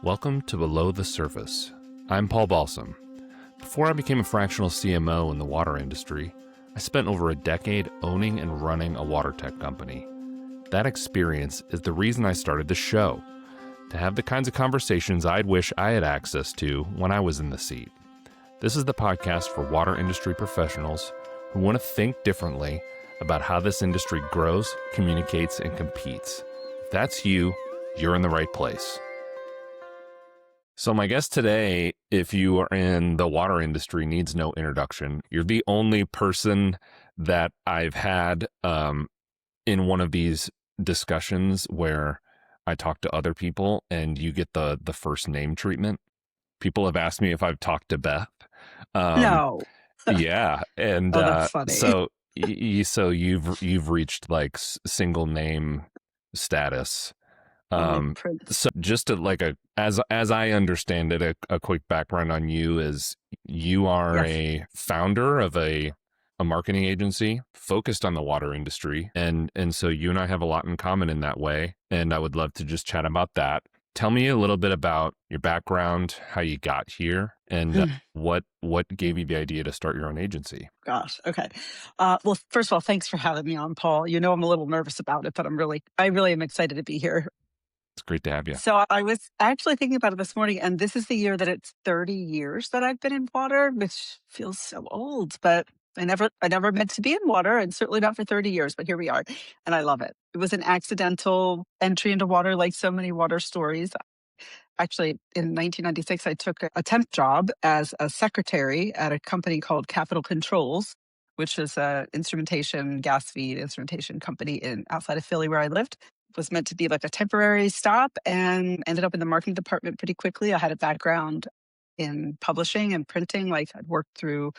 Welcome to Below the Surface. I'm Paul Balsam. Before I became a fractional CMO in the water industry, I spent over a decade owning and running a water tech company. That experience is the reason I started the show, to have the kinds of conversations I'd wish I had access to when I was in the seat. This is the podcast for water industry professionals who want to think differently about how this industry grows, communicates, and competes. If that's you, you're in the right place. So my guest today, if you are in the water industry, needs no introduction. You're the only person that I've had in one of these discussions where I talk to other people and you get the first name treatment. People have asked me if I've talked to Beth. No. Yeah, and Oh, that's funny. so you've reached like single name status. So just to as I understand it, a quick background on you is you are a founder of a marketing agency focused on the water industry. And so you and I have a lot in common in that way. And I would love to just chat about that. Tell me a little bit about your background, how you got here, and what gave you the idea to start your own agency. Gosh. Okay. Well, first of all, thanks for having me on, Paul. You know, I'm a little nervous about it, but I really am excited to be here. It's great to have you. So I was actually thinking about it this morning, and this is the year that it's 30 years that I've been in water, which feels so old, but I never meant to be in water, and certainly not for 30 years, but here we are, and I love it. It was an accidental entry into water, like so many water stories. Actually, in 1996, I took a temp job as a secretary at a company called Capital Controls, which is a instrumentation, gas feed instrumentation company outside of Philly where I lived. It was meant to be like a temporary stop and ended up in the marketing department pretty quickly. I had a background in publishing and printing. Like I'd worked through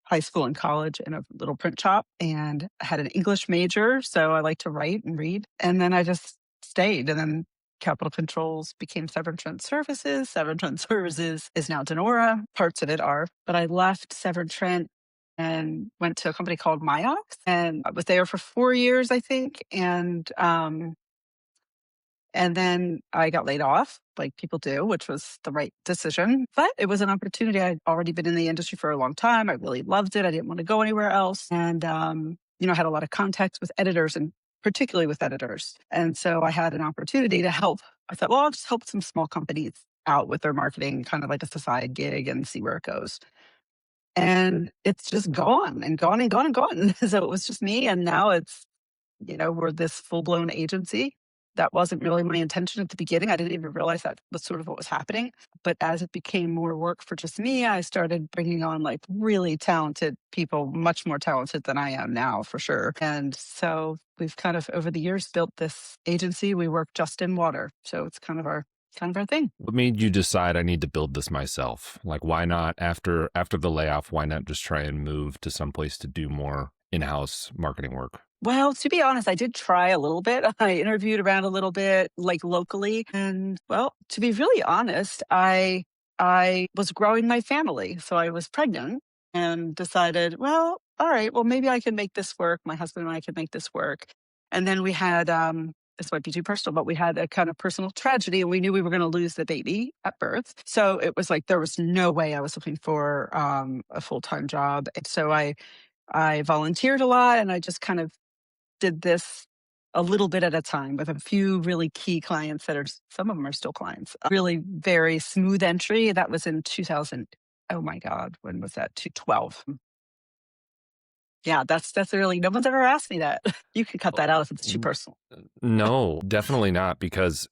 high school and college in a little print shop and I had an English major. So I like to write and read. And then I just stayed. And then Capital Controls became Severn Trent Services. Severn Trent Services is now Denora. Parts of it are. But I left Severn Trent and went to a company called Myox. And I was there for 4 years, I think. And then I got laid off, like people do, which was the right decision. But it was an opportunity. I'd already been in the industry for a long time. I really loved it. I didn't want to go anywhere else. And, I had a lot of contacts with editors and particularly with editors. And so I had an opportunity to help. I thought, well, I'll just help some small companies out with their marketing, kind of like a side gig and see where it goes. And it's just gone and gone and gone and gone. So it was just me. And now it's, we're this full-blown agency. That wasn't really my intention at the beginning. I didn't even realize that was sort of what was happening. But as it became more work for just me, I started bringing on like really talented people, much more talented than I am now, for sure. And so we've kind of over the years built this agency. We work just in water. So it's kind of our thing. What made you decide I need to build this myself? Like, why not after the layoff, why not just try and move to someplace to do more in-house marketing work? Well, to be honest, I did try a little bit. I interviewed around a little bit, like locally. And well, to be really honest, I was growing my family. So I was pregnant and decided, well, all right, well, maybe I can make this work. My husband and I can make this work. And then we had, this might be too personal, but we had a kind of personal tragedy and we knew we were going to lose the baby at birth. So it was like, there was no way I was looking for a full-time job. And so I volunteered a lot and I just kind of did this a little bit at a time with a few really key clients some of them are still clients. A really very smooth entry. That was in 2000. Oh my God. When was that? 2012. Yeah, that's really, no one's ever asked me that. You can cut that out if it's too personal. No, definitely not. Because,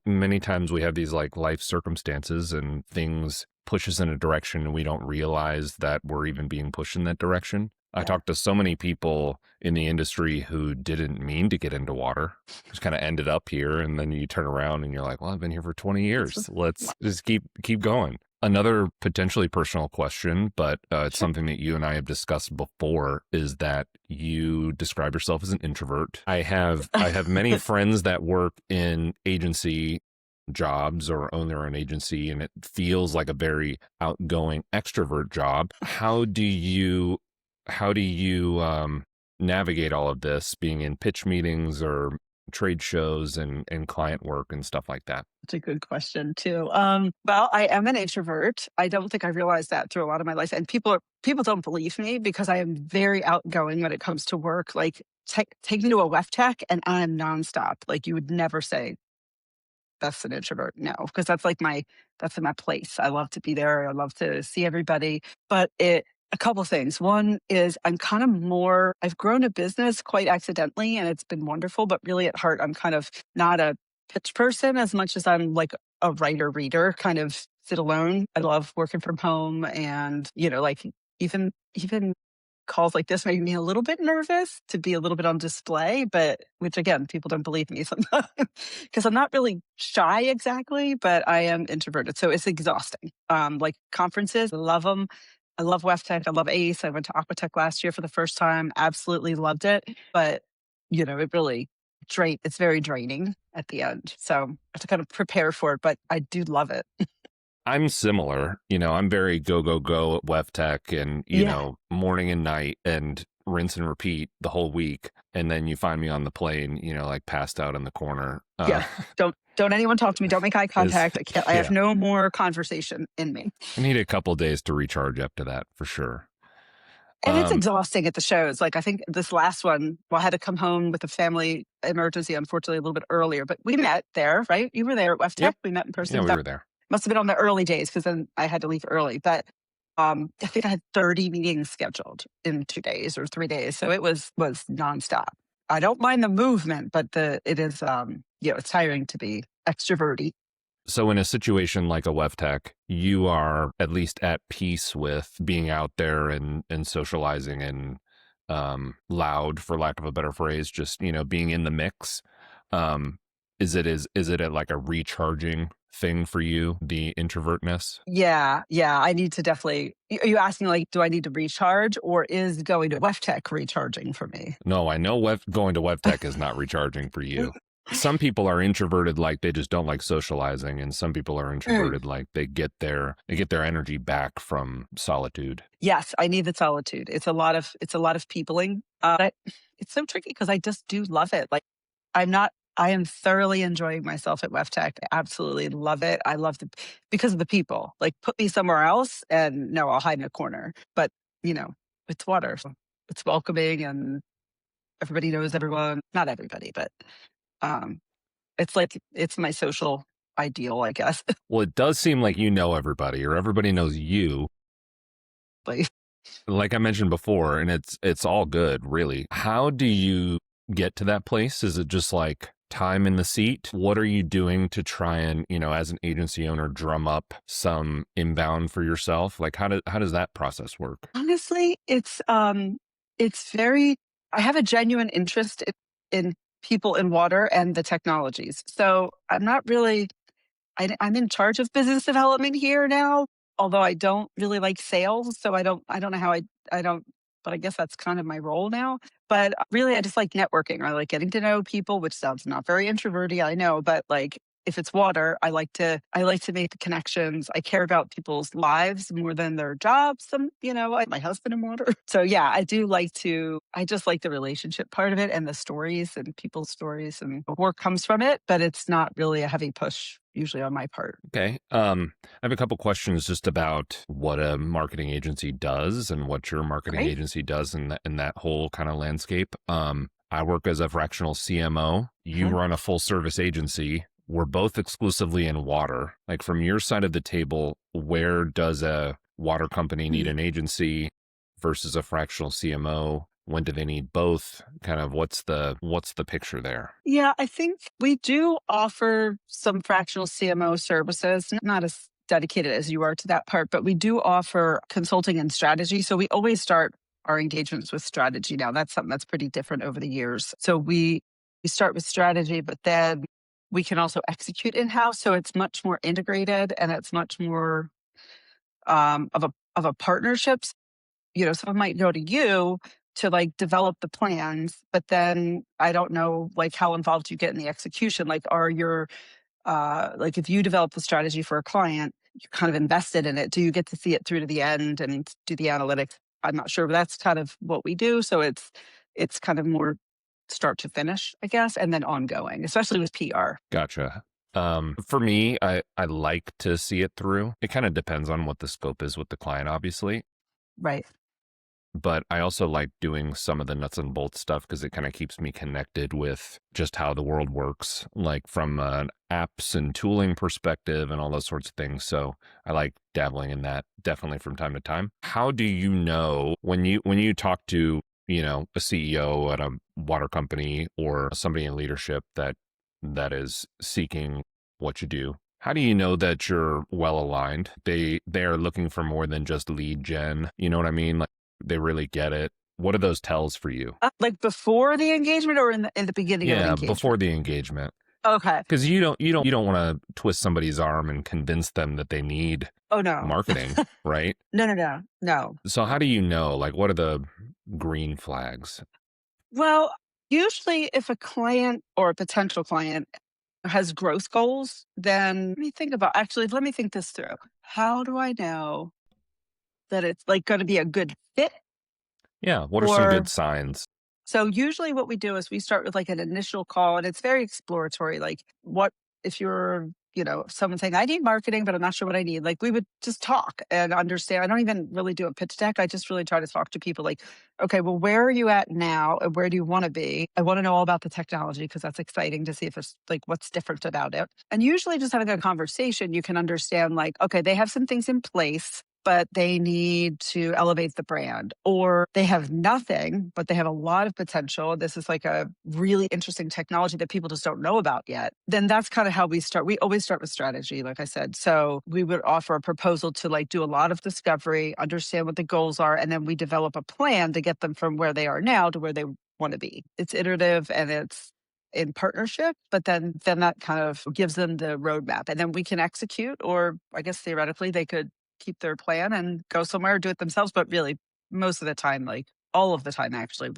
many times we have these like life circumstances and things push us in a direction and we don't realize that we're even being pushed in that direction. I talked to so many people in the industry who didn't mean to get into water, just kind of ended up here. And then you turn around and you're like, well, I've been here for 20 years. Let's just keep going. Another potentially personal question, but it's something that you and I have discussed before, is that you describe yourself as an introvert. I have many friends that work in agency jobs or own their own agency, and it feels like a very outgoing extrovert job. How do you navigate all of this, being in pitch meetings or trade shows and client work and stuff like that? That's a good question too. Well, I am an introvert. I don't think I realized that through a lot of my life, and people don't believe me because I am very outgoing when it comes to work. Like, take me to a WEF tech, and I'm nonstop. Like, you would never say that's an introvert. No, because that's my place. I love to be there. I love to see everybody. But a couple of things. One is I'm kind of more, I've grown a business quite accidentally and it's been wonderful, but really at heart, I'm kind of not a pitch person as much as I'm like a writer reader, kind of sit alone. I love working from home and, like even calls like this make me a little bit nervous to be a little bit on display, but which again, people don't believe me sometimes because I'm not really shy exactly, but I am introverted. So it's exhausting. Like conferences, I love them. I love WEFTech. I love ACE. I went to Aquatech last year for the first time. Absolutely loved it. But, it really it's very draining at the end. So I have to kind of prepare for it, but I do love it. I'm similar. I'm very go, go, go at WebTech and, Yeah. morning and night and rinse and repeat the whole week. And then you find me on the plane, like passed out in the corner. Yeah. Don't anyone talk to me. Don't make eye is contact. I can't. I have yeah. no more conversation in me. I need a couple days to recharge after that for sure. And it's Um, exhausting at the shows. Like I think this last one, well, I had to come home with a family emergency, unfortunately, a little bit earlier. But we met there, right? You were there at WEF Tech. yep. We met in Yeah, person. we That were there. must have been on the early days because then I had to leave early. But I think I had 30 meetings scheduled in 2 days or 3 days. So it was nonstop. I don't mind the movement, but it is it's tiring to be extroverty. So in a situation like a WebTech, you are at least at peace with being out there and socializing and loud, for lack of a better phrase, just being in the mix. Um, is it like a recharging thing for you, the introvertness? Yeah, yeah. I need to definitely. Are you asking like, do I need to recharge, or is going to WEFTech recharging for me? No, I know going to WebTech is not recharging for you. Some people are introverted, like they just don't like socializing, and some people are Mm. introverted, like they get their energy back from solitude. Yes, I need the solitude. It's a lot of peopling. It's so tricky because I just do love it. Like I'm not. I am thoroughly enjoying myself at WEFTech. I absolutely love it. I love because of the people. Like put me somewhere else, and no, I'll hide in a corner. But you know, it's water. So it's welcoming, and everybody knows everyone. Not everybody, but um, it's like it's my social ideal, I guess. Well, it does seem like you know everybody, or everybody knows you, Like, like I mentioned before, and it's all good, really. How do you get to that place? Is it just like time in the seat? What are you doing to try and, as an agency owner, drum up some inbound for yourself? Like how does that process work? honestly, it's very. I have a genuine interest in people in water and the technologies. So I'm not really. I'm in charge of business development here now, although I don't really like sales. So I don't know how I don't. But I guess that's kind of my role now. But really, I just like networking. I like getting to know people, which sounds not very introverty, I know, but like if it's water, I like to make the connections. I care about people's lives more than their jobs. My husband in water. So yeah, I just like the relationship part of it and the stories and people's stories and work comes from it, but it's not really a heavy push usually on my part. Okay. I have a couple questions just about what a marketing agency does and what your marketing Great. agency does in that whole kind of landscape. I work as a fractional CMO. You Mhm. run a full service agency. We're both exclusively in water. Like from your side of the table, where does a water company need an agency versus a fractional CMO? When do they need both? Kind of what's the picture there? Yeah, I think we do offer some fractional CMO services, not as dedicated as you are to that part, but we do offer consulting and strategy. So we always start our engagements with strategy now. That's something that's pretty different over the years. So we start with strategy, but then we can also execute in-house. So it's much more integrated and it's much more of a partnership. Someone might go to you to like develop the plans, but then I don't know like how involved you get in the execution. Like, are your like if you develop the strategy for a client, you kind of invested in it. Do you get to see it through to the end and do the analytics? I'm not sure, but that's kind of what we do. So it's kind of more. start to finish, I guess, and then ongoing, especially with PR. Gotcha. For me, I like to see it through. It kind of depends on what the scope is with the client, obviously. Right. But I also like doing some of the nuts and bolts stuff because it kind of keeps me connected with just how the world works, like from an apps and tooling perspective and all those sorts of things. So I like dabbling in that definitely from time to time. How do you know when you talk to, a CEO at a water company or somebody in leadership that is seeking what you do? How do you know that you're well aligned? They're looking for more than just lead gen. You know what I mean? Like they really get it. What are those tells for you? Like before the engagement or in the beginning of an Yeah, before engagement? the engagement. Okay. Because you don't want to twist somebody's arm and convince them that they need Oh, no. marketing, right? No, no, no, no. So how do you know? Like what are the green flags? Well, usually if a client or a potential client has growth goals, then let me think this through. How do I know that it's like going to be a good fit? Yeah, what are some Or good signs? so usually what we do is we start with like an initial call and it's very exploratory. Like what if you're, someone saying, I need marketing, but I'm not sure what I need. Like we would just talk and understand. I don't even really do a pitch deck. I just really try to talk to people like, okay, well, where are you at now? And where do you want to be? I want to know all about the technology because that's exciting to see if there's like what's different about it. And usually just having a conversation, you can understand like, okay, they have some things in place but they need to elevate the brand, or they have nothing, but they have a lot of potential. This is like a really interesting technology that people just don't know about yet. Then that's kind of how we start. We always start with strategy, like I said. So we would offer a proposal to like do a lot of discovery, understand what the goals are, and then we develop a plan to get them from where they are now to where they want to be. It's iterative and it's in partnership, but then that kind of gives them the roadmap and then we can execute, or I guess theoretically they could keep their plan and go somewhere, do it themselves. But really, most of the time, like all of the time, actually,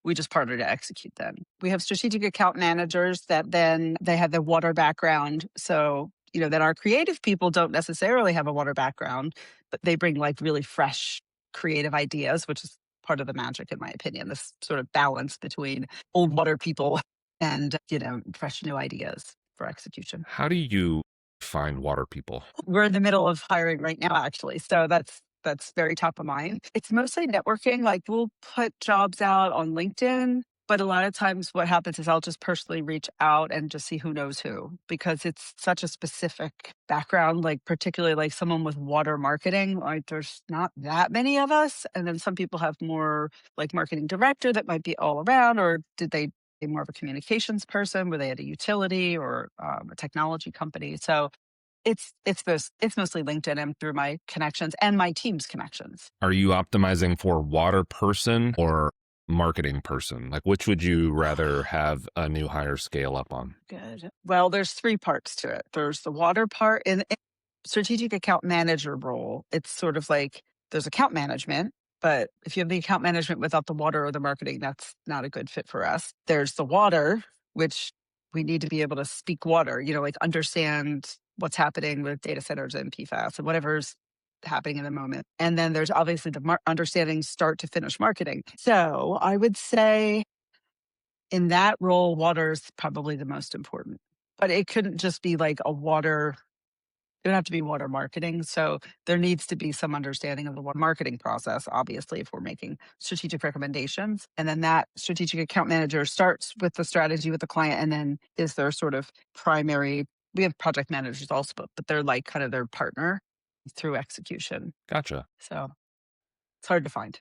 we just partner to execute them. We have strategic account managers that then they have the water background. So, that our creative people don't necessarily have a water background, but they bring like really fresh creative ideas, which is part of the magic, in my opinion, this sort of balance between old water people and, fresh new ideas for execution. How do you find water people? We're in the middle of hiring right now, actually. So that's very top of mind. It's mostly networking. Like we'll put jobs out on LinkedIn, but a lot of times what happens is I'll just personally reach out and just see who knows who because it's such a specific background, like particularly like someone with water marketing. Like there's not that many of us. And then some people have more like marketing director that might be all around, or did they be more of a communications person? Were they at a utility or a technology company? So it's mostly LinkedIn and through my connections and my team's connections. Are you optimizing for water person or marketing person? Like which would you rather have a new hire scale up on? Good. Well, there's three parts to it. There's the water part in strategic account manager role. It's sort of like there's account management, but if you have the account management without the water or the marketing, that's not a good fit for us. There's the water, which we need to be able to speak water, like understand what's happening with data centers and PFAS and whatever's happening in the moment. And then there's obviously the understanding start to finish marketing. So I would say in that role, water is probably the most important. But it couldn't just be like a water, it would have to be water marketing. So there needs to be some understanding of the water marketing process, obviously, if we're making strategic recommendations. And then that strategic account manager starts with the strategy with the client and then is their sort of primary. We have project managers also, but they're like kind of their partner through execution. Gotcha. So it's hard to find.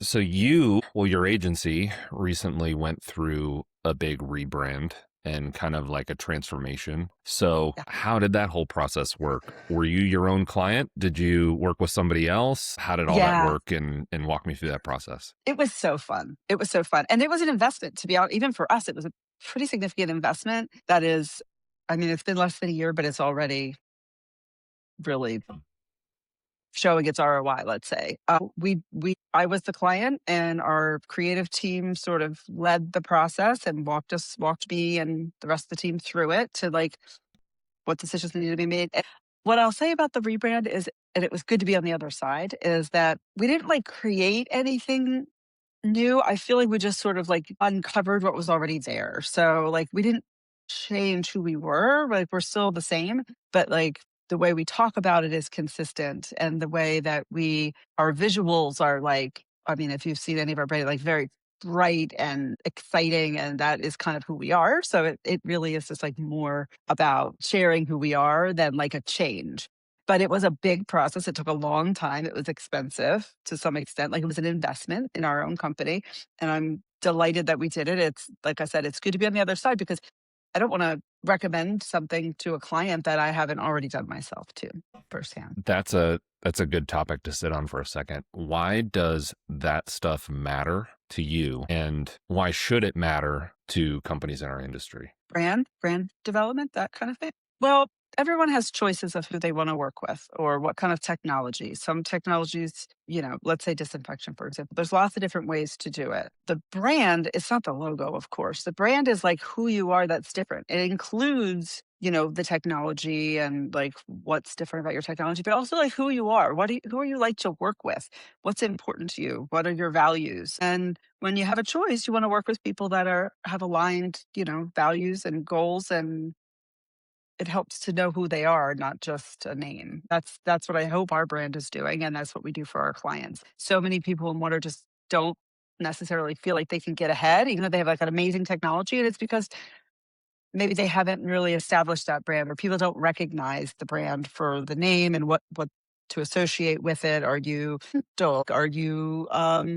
So your agency recently went through a big rebrand and kind of like a transformation. So Yeah. how did that whole process work? Were you your own client? Did you work with somebody else? How did all that Yeah. work and walk me through that process? It was so fun. It was so fun. And it was an investment, to be honest. Even for us, it was a pretty significant investment. That is, I mean, it's been less than a year, but it's already really showing its ROI, let's say. I was the client and our creative team sort of led the process and walked me and the rest of the team through it to like what decisions needed to be made. And what I'll say about the rebrand is, and it was good to be on the other side, is that we didn't like create anything new. I feel like we just sort of like uncovered what was already there. So like we didn't change who we were, like we're still the same, but like the way we talk about it is consistent, and the way that our visuals are like, I mean, if you've seen any of our brand, like very bright and exciting, and that is kind of who we are. So it really is just like more about sharing who we are than like a change. But it was a big process. It took a long time. It was expensive to some extent. Like it was an investment in our own company. And I'm delighted that we did it. It's like I said, it's good to be on the other side because I don't want to recommend something to a client that I haven't already done myself too firsthand. That's a good topic to sit on for a second. Why does that stuff matter to you, and why should it matter to companies in our industry? Brand development, that kind of thing. Well, everyone has choices of who they want to work with or what kind of technology. Some technologies, let's say disinfection, for example, there's lots of different ways to do it. The brand, it's not the logo, of course. The brand is like who you are that's different. It includes, the technology and like what's different about your technology, but also like who you are. Who are you like to work with? What's important to you? What are your values? And when you have a choice, you want to work with people that have aligned, values and goals, and it helps to know who they are, not just a name. That's what I hope our brand is doing, and that's what we do for our clients. So many people in water just don't necessarily feel like they can get ahead, even though they have like an amazing technology, and it's because maybe they haven't really established that brand, or people don't recognize the brand for the name and what to associate with it. Are you adult? Are you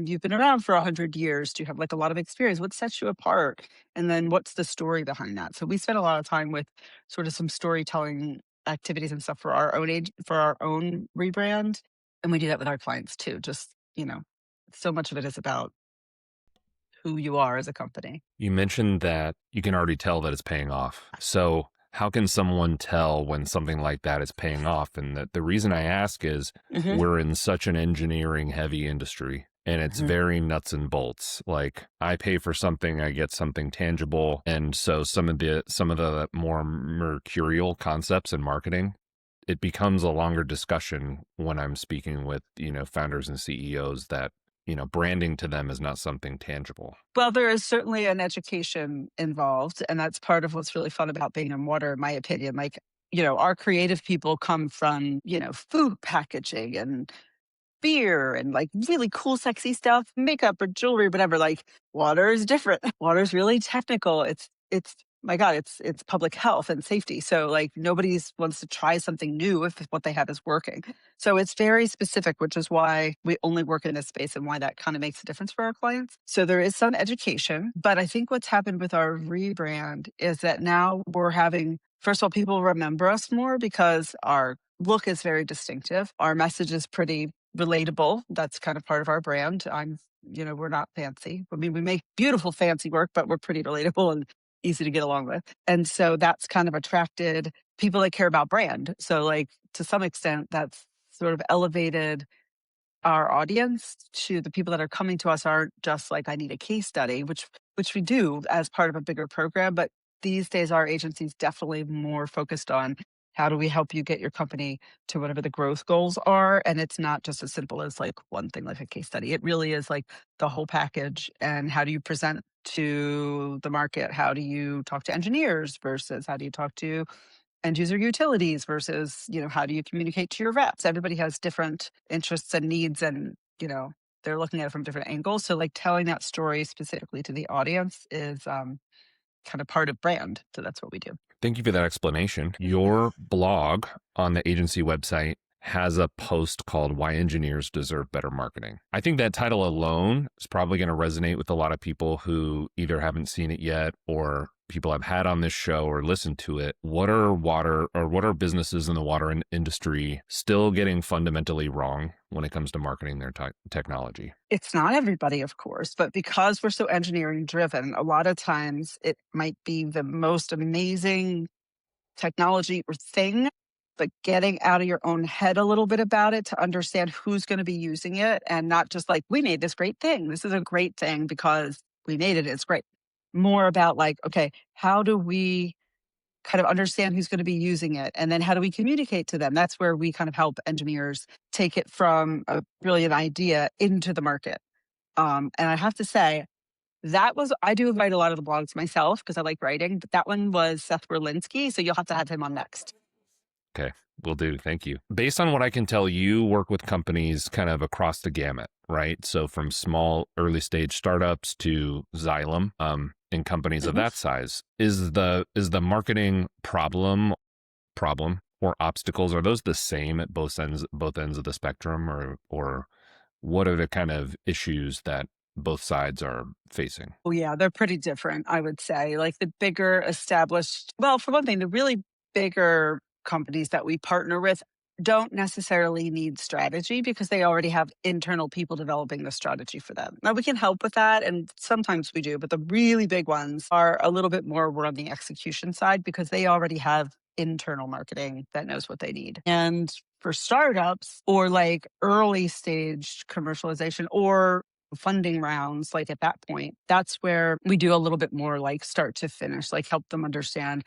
you've been around for 100 years? Do you have like a lot of experience? What sets you apart? And then what's the story behind that? So we spend a lot of time with sort of some storytelling activities and stuff for our own for our own rebrand. And we do that with our clients too. Just, so much of it is about who you are as a company. You mentioned that you can already tell that it's paying off. So, how can someone tell when something like that is paying off? And that the reason I ask is Hmm. we're in such an engineering heavy industry, and it's Hmm. very nuts and bolts. Like I pay for something, I get something tangible. And so some of the more mercurial concepts in marketing, it becomes a longer discussion when I'm speaking with, founders and CEOs that, branding to them is not something tangible. Well, there is certainly an education involved, and that's part of what's really fun about being in water, in my opinion. Like, our creative people come from, food packaging and beer and like really cool, sexy stuff, makeup or jewelry, whatever. Like water is different. Water is really technical. It's my God, it's public health and safety. So like nobody's wants to try something new if what they have is working. So it's very specific, which is why we only work in this space and why that kind of makes a difference for our clients. So there is some education, but I think what's happened with our rebrand is that now we're having, first of all, people remember us more because our look is very distinctive. Our message is pretty relatable. That's kind of part of our brand. We're not fancy. I mean, we make beautiful fancy work, but we're pretty relatable and easy to get along with. And so that's kind of attracted people that care about brand. So like to some extent, that's sort of elevated our audience to the people that are coming to us aren't just like, I need a case study, which we do as part of a bigger program. But these days our agency is definitely more focused on how do we help you get your company to whatever the growth goals are. And it's not just as simple as like one thing like a case study. It really is like the whole package. And how do you present to the market? How do you talk to engineers versus how do you talk to end user utilities versus, how do you communicate to your reps? Everybody has different interests and needs, and, they're looking at it from different angles. So like telling that story specifically to the audience is kind of part of brand. So that's what we do. Thank you for that explanation. Your blog on the agency website has a post called Why Engineers Deserve Better Marketing. I think that title alone is probably going to resonate with a lot of people who either haven't seen it yet or people I've had on this show or listened to it. What are businesses in the water industry still getting fundamentally wrong when it comes to marketing their technology? It's not everybody, of course, but because we're so engineering driven, a lot of times it might be the most amazing technology or thing, but getting out of your own head a little bit about it to understand who's going to be using it, and not just like, we made this great thing. This is a great thing because we made it. It's great. More about like, okay, how do we kind of understand who's going to be using it? And then how do we communicate to them? That's where we kind of help engineers take it from a brilliant idea into the market. And I have to say, that was I do write a lot of the blogs myself because I like writing, but that one was Seth Berlinski, so you'll have to have him on next. Okay, will do. Thank you. Based on what I can tell, you work with companies kind of across the gamut, right? So from small early stage startups to Xylem, and companies of Mhm. that size. Is the marketing problem or obstacles, are those the same at both ends of the spectrum, or what are the kind of issues that both sides are facing? Oh, yeah, they're pretty different, I would say. Like the bigger established well, for one thing, the really bigger companies that we partner with don't necessarily need strategy because they already have internal people developing the strategy for them. Now, we can help with that, and sometimes we do, but the really big ones are a little bit more we're on the execution side because they already have internal marketing that knows what they need. And for startups or like early stage commercialization or funding rounds, like at that point, that's where we do a little bit more like start to finish, like help them understand.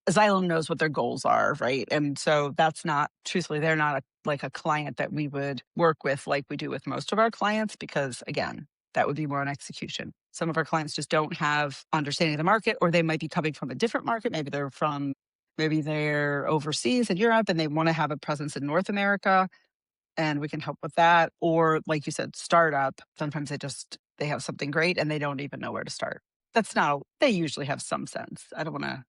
Xylem knows what their goals are, right? And so that's not, truthfully, they're not like a client that we would work with like we do with most of our clients, because again, that would be more an execution. Some of our clients just don't have understanding of the market, or they might be coming from a different market. Maybe they're overseas in Europe and they want to have a presence in North America, and we can help with that. Or like you said, startup, sometimes they have something great and they don't even know where to start. That's not They usually have some sense. I don't want to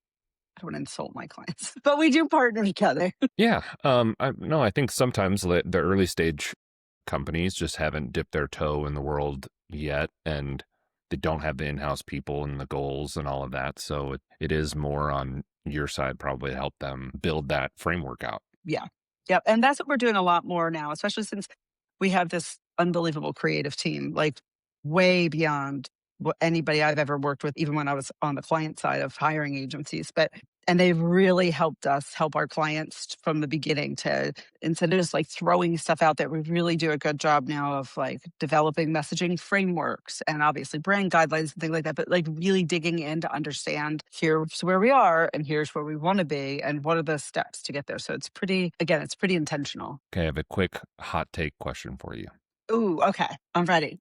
insult my clients, but we do partner together. Yeah, no, I think sometimes the early stage companies just haven't dipped their toe in the world yet, and they don't have the in-house people and the goals and all of that. So it is more on your side probably to help them build that framework out. Yeah. Yep. And that's what we're doing a lot more now, especially since we have this unbelievable creative team, like way beyond what anybody I've ever worked with, even when I was on the client side of hiring agencies. And they've really helped us help our clients from the beginning to, instead of just like throwing stuff out there, we really do a good job now of like developing messaging frameworks and obviously brand guidelines and things like that, but like really digging in to understand here's where we are and here's where we want to be and what are the steps to get there. So it's pretty intentional. Okay, I have a quick hot take question for you. Ooh, okay. I'm ready.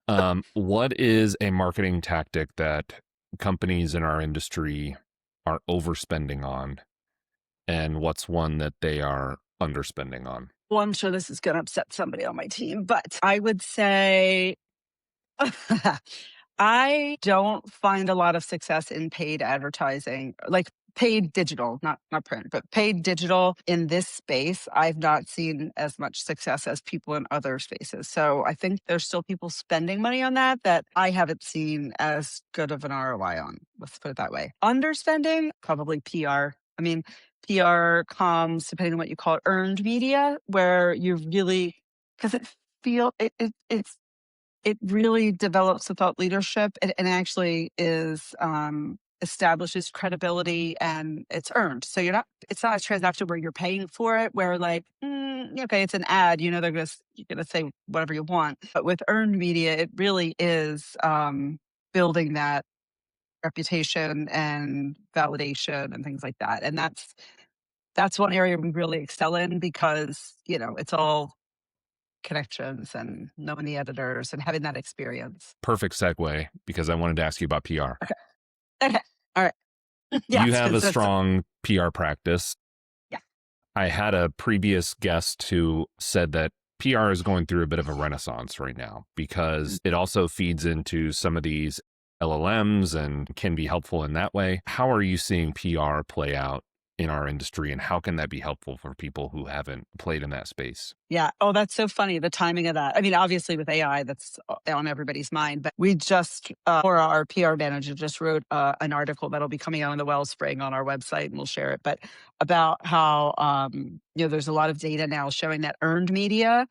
What is a marketing tactic that companies in our industry are overspending on, and what's one that they are underspending on? Well, I'm sure this is going to upset somebody on my team, but I would say I don't find a lot of success in paid advertising, like paid digital, not print, but paid digital in this space. I've not seen as much success as people in other spaces. So I think there's still people spending money on that I haven't seen as good of an ROI on. Let's put it that way. Underspending, probably PR. I mean, PR comms, depending on what you call it, earned media, where you really because it really develops the thought leadership and actually is establishes credibility and it's earned. So it's not a transaction where you're paying for it, where like, okay, it's an ad, you're gonna say whatever you want. But with earned media, it really is building that reputation and validation and things like that. And that's one area we really excel in because, it's all connections and knowing the editors and having that experience. Perfect segue, because I wanted to ask you about PR. Okay. Okay. All right. You Yes, have because a that's strong PR practice. yeah. I had a previous guest who said that PR is going through a bit of a renaissance right now because it also feeds into some of these LLMs and can be helpful in that way. How are you seeing PR play out in our industry, and how can that be helpful for people who haven't played in that space? Yeah. Oh, that's so funny. The timing of that. I mean, obviously with AI, that's on everybody's mind, but we just, or our PR manager just wrote an article that'll be coming out in the Wellspring on our website and we'll share it, but about how, there's a lot of data now showing that earned media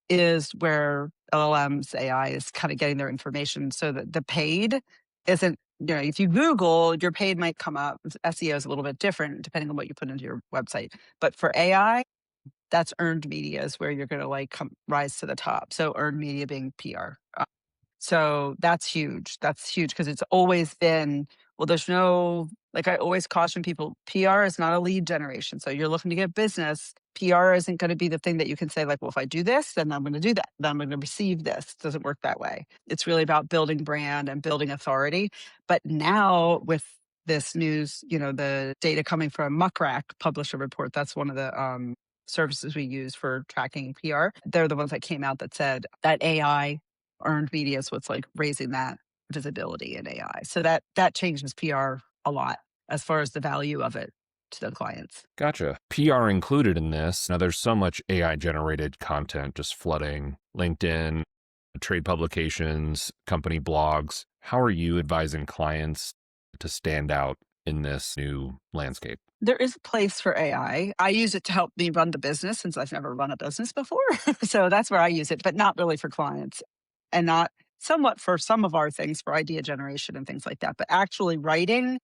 is where LLMs, AI is kind of getting their information so that the paid isn't, if you Google, your paid might come up. SEO is a little bit different depending on what you put into your website. But for AI, that's earned media is where you're going to like rise to the top. So earned media being PR. So that's huge. That's huge because it's always been, well, there's no, like I always caution people, PR is not a lead generation. So you're looking to get business. PR isn't going to be the thing that you can say, like, well, if I do this, then I'm going to do that. Then I'm going to receive this. It doesn't work that way. It's really about building brand and building authority. But now with this news, the data coming from Muckrack published a report. That's one of the services we use for tracking PR. They're the ones that came out that said that AI earned media is what's like raising that visibility in AI. So that changes PR a lot as far as the value of it to the clients. Gotcha. PR included in this. Now, there's so much AI generated content just flooding LinkedIn, trade publications, company blogs. How are you advising clients to stand out in this new landscape? There is a place for AI. I use it to help me run the business since I've never run a business before. So that's where I use it, but not really for clients and not somewhat for some of our things for idea generation and things like that. But actually writing,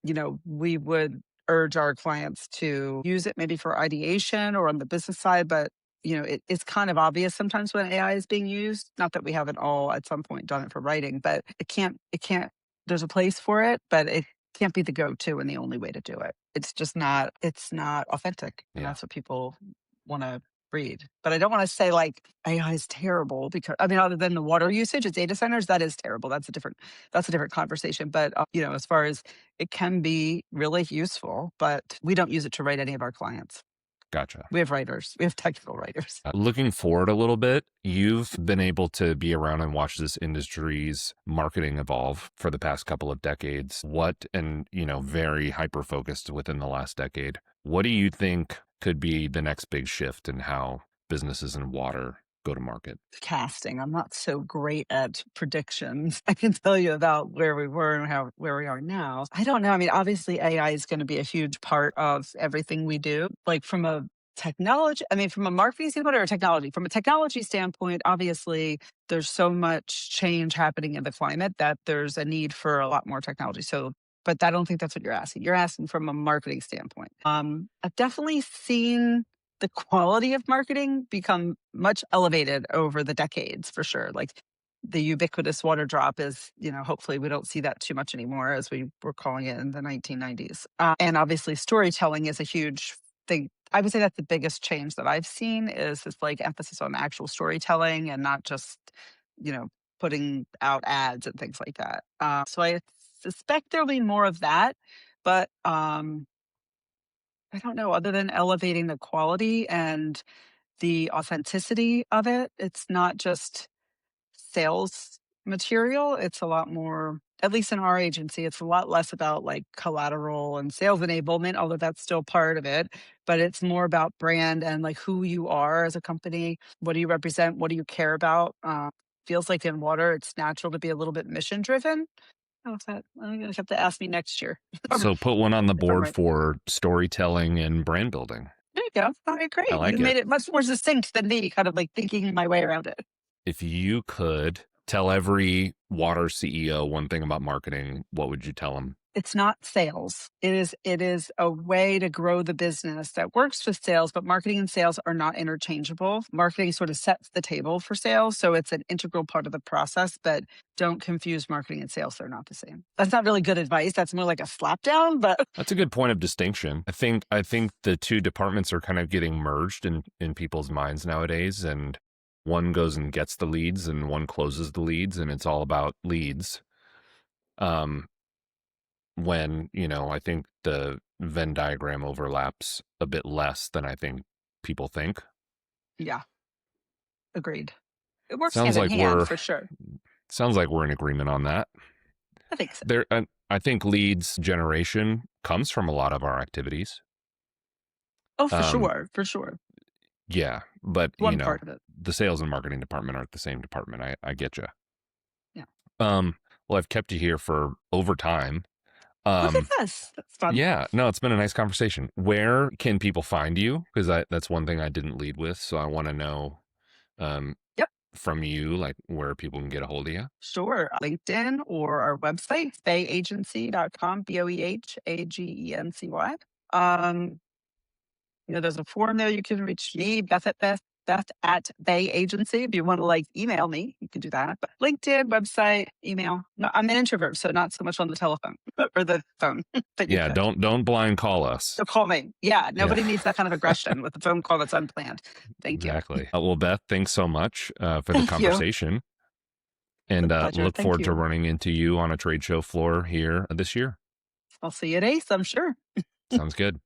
we would urge our clients to use it maybe for ideation or on the business side. But, it's kind of obvious sometimes when AI is being used. Not that we haven't all at some point done it for writing, but there's a place for it, but it can't be the go-to and the only way to do it. It's not authentic. And Yeah, that's what people want to read. But I don't want to say like AI is terrible because I mean, other than the water usage at data centers, that is terrible. That's a different conversation. But as far as it can be really useful, but we don't use it to write any of our clients. gotcha. We have writers. We have technical writers. Looking forward a little bit, you've been able to be around and watch this industry's marketing evolve for the past couple of decades. Very hyper focused within the last decade. What do you think could be the next big shift in how businesses in water go to market? Casting. I'm not so great at predictions. I can tell you about where we were and where we are now. I don't know. I mean, obviously AI is going to be a huge part of everything we do. Like from a marketing standpoint or a technology. From a technology standpoint, obviously there's so much change happening in the climate that there's a need for a lot more technology. So but I don't think that's what you're asking. You're asking from a marketing standpoint. I've definitely seen the quality of marketing become much elevated over the decades for sure. Like the ubiquitous water drop is, hopefully we don't see that too much anymore as we were calling it in the 1990s. And obviously storytelling is a huge thing. I would say that's the biggest change that I've seen is this like emphasis on actual storytelling and not just, putting out ads and things like that. So I suspect there'll be more of that, but I don't know, other than elevating the quality and the authenticity of it, it's not just sales material. It's a lot more, at least in our agency, it's a lot less about like collateral and sales enablement, although that's still part of it. But it's more about brand and like who you are as a company. What do you represent? What do you care about? Feels like in water, it's natural to be a little bit mission driven. How is that? I'm going to have to ask me next year. So put one on the If I'm board right. for storytelling and brand building. There you go. All right, I great. You like it. made it much more succinct than me, kind of like thinking my way around it. If you could tell every water CEO one thing about marketing, what would you tell them? It's not sales. It is a way to grow the business that works with sales, but marketing and sales are not interchangeable. Marketing sort of sets the table for sales, so it's an integral part of the process, but don't confuse marketing and sales. They're not the same. That's not really good advice. That's more like a slap down, but That's a good point of distinction. I think the two departments are kind of getting merged in people's minds nowadays, and one goes and gets the leads and one closes the leads, and it's all about leads. Um, when, I think the Venn diagram overlaps a bit less than I think people think. yeah, agreed. It works Sounds hand in like hand we're for sure. sounds like we're in agreement on that. I think so. I think leads generation comes from a lot of our activities. Oh, for Um, sure, for sure. yeah, but One part of it. the sales and marketing department aren't the same department. I get you. Yeah. Well, I've kept you here for overtime. Look at Um, this. That's fun. yeah, no, it's been a nice conversation. Where can people find you? Because that's one thing I didn't lead with, so I want to know um, Yep. from you, like where people can get a hold of you. Sure. LinkedIn or our website, boehagency.com, BOEHAGENCY. There's a form there you can reach me, Beth at Beth Beth at Boeh Agency. If you want to email me, you can do that. But LinkedIn, website, email. No, I'm an introvert, so not so much on the telephone or the phone, but you Yeah, could. don't blind call us. So call me. Yeah, Yeah, nobody needs that kind of aggression with a phone call that's unplanned. Thank you. exactly. Well, Beth, thanks so much for the Thank you. conversation, It's a and pleasure. look Thank forward to you. running into you on a trade show floor here this year. I'll see you at ACE, I'm sure. Sounds good.